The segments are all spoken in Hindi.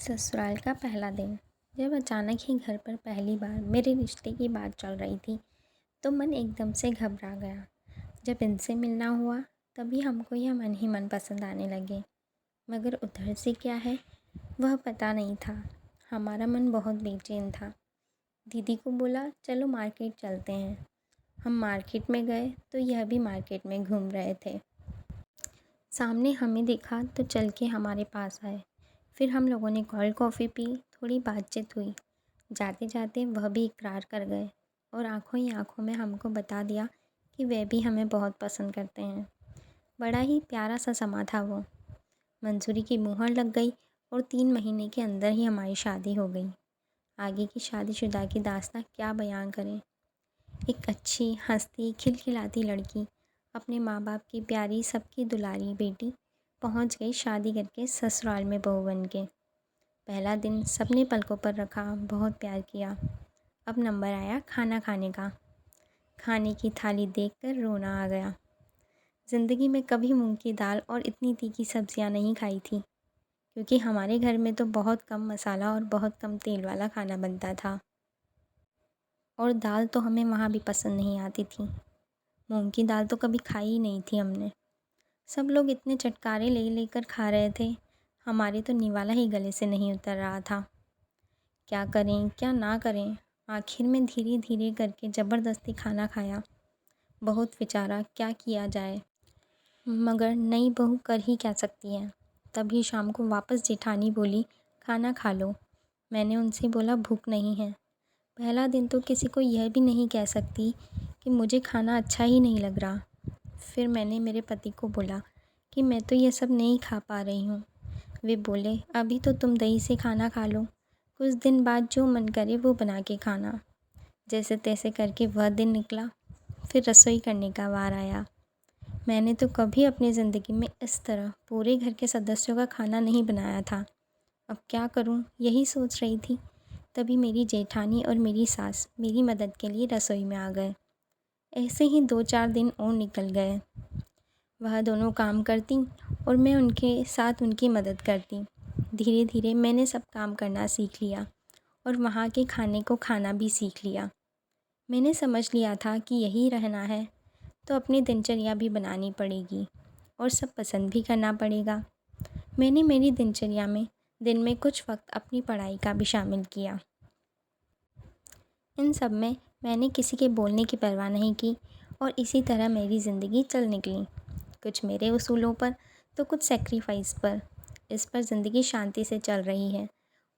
ससुराल का पहला दिन। जब अचानक ही घर पर पहली बार मेरे रिश्ते की बात चल रही थी तो मन एकदम से घबरा गया। जब इनसे मिलना हुआ तभी हमको यह मन ही मन पसंद आने लगे, मगर उधर से क्या है वह पता नहीं था। हमारा मन बहुत बेचैन था। दीदी को बोला चलो मार्केट चलते हैं। हम मार्केट में गए तो यह भी मार्केट में घूम रहे थे। सामने हमें देखा तो चल के हमारे पास आए। फिर हम लोगों ने कोल्ड कॉफ़ी पी, थोड़ी बातचीत हुई। जाते जाते वह भी इकरार कर गए और आंखों ही आंखों में हमको बता दिया कि वे भी हमें बहुत पसंद करते हैं। बड़ा ही प्यारा सा समा था वो। मंजूरी की मुहर लग गई और 3 महीने के अंदर ही हमारी शादी हो गई। आगे की शादीशुदा की दास्तां क्या बयां करें। एक अच्छी हंसती खिलखिलाती लड़की, अपने माँ बाप की प्यारी सबकी दुलारी बेटी पहुँच गई शादी करके ससुराल में बहू बन के। पहला दिन सबने पलकों पर रखा, बहुत प्यार किया। अब नंबर आया खाना खाने का। खाने की थाली देखकर रोना आ गया। ज़िंदगी में कभी मूंग की दाल और इतनी तीखी सब्जियां नहीं खाई थी, क्योंकि हमारे घर में तो बहुत कम मसाला और बहुत कम तेल वाला खाना बनता था। और दाल तो हमें वहाँ भी पसंद नहीं आती थी। मूंग की दाल तो कभी खाई ही नहीं थी हमने। सब लोग इतने चटकारे ले लेकर खा रहे थे, हमारे तो निवाला ही गले से नहीं उतर रहा था। क्या करें क्या ना करें, आखिर में धीरे धीरे करके ज़बरदस्ती खाना खाया। बहुत विचारा क्या किया जाए, मगर नई बहू कर ही क्या सकती है। तभी शाम को वापस जेठानी बोली खाना खा लो। मैंने उनसे बोला भूख नहीं है। पहला दिन तो किसी को यह भी नहीं कह सकती कि मुझे खाना अच्छा ही नहीं लग रहा। फिर मैंने मेरे पति को बोला कि मैं तो ये सब नहीं खा पा रही हूँ। वे बोले अभी तो तुम दही से खाना खा लो, कुछ दिन बाद जो मन करे वो बना के खाना। जैसे तैसे करके वह दिन निकला। फिर रसोई करने का वार आया। मैंने तो कभी अपनी ज़िंदगी में इस तरह पूरे घर के सदस्यों का खाना नहीं बनाया था। अब क्या करूँ यही सोच रही थी, तभी मेरी जेठानी और मेरी सास मेरी मदद के लिए रसोई में आ गए। ऐसे ही 2-4 दिन और निकल गए। वह दोनों काम करती और मैं उनके साथ उनकी मदद करती। धीरे धीरे मैंने सब काम करना सीख लिया और वहाँ के खाने को खाना भी सीख लिया। मैंने समझ लिया था कि यही रहना है तो अपनी दिनचर्या भी बनानी पड़ेगी और सब पसंद भी करना पड़ेगा। मैंने मेरी दिनचर्या में दिन में कुछ वक्त अपनी पढ़ाई का भी शामिल किया। इन सब में मैंने किसी के बोलने की परवाह नहीं की और इसी तरह मेरी ज़िंदगी चल निकली। कुछ मेरे उसूलों पर तो कुछ सेक्रीफाइस पर। इस पर ज़िंदगी शांति से चल रही है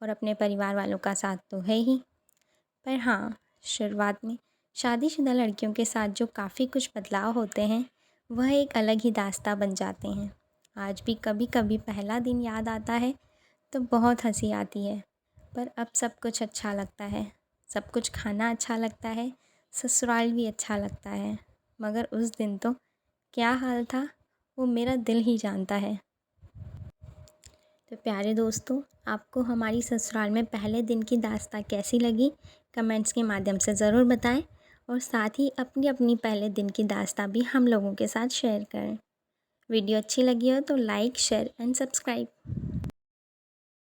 और अपने परिवार वालों का साथ तो है ही। पर हाँ, शुरुआत में शादीशुदा लड़कियों के साथ जो काफ़ी कुछ बदलाव होते हैं वह एक अलग ही दास्तां बन जाते हैं। आज भी कभी कभी पहला दिन याद आता है तो बहुत हंसी आती है, पर अब सब कुछ अच्छा लगता है। सब कुछ खाना अच्छा लगता है, ससुराल भी अच्छा लगता है, मगर उस दिन तो क्या हाल था वो मेरा दिल ही जानता है। तो प्यारे दोस्तों, आपको हमारी ससुराल में पहले दिन की दास्तां कैसी लगी कमेंट्स के माध्यम से ज़रूर बताएं और साथ ही अपनी अपनी पहले दिन की दास्तां भी हम लोगों के साथ शेयर करें। वीडियो अच्छी लगी हो तो लाइक शेयर एंड सब्सक्राइब।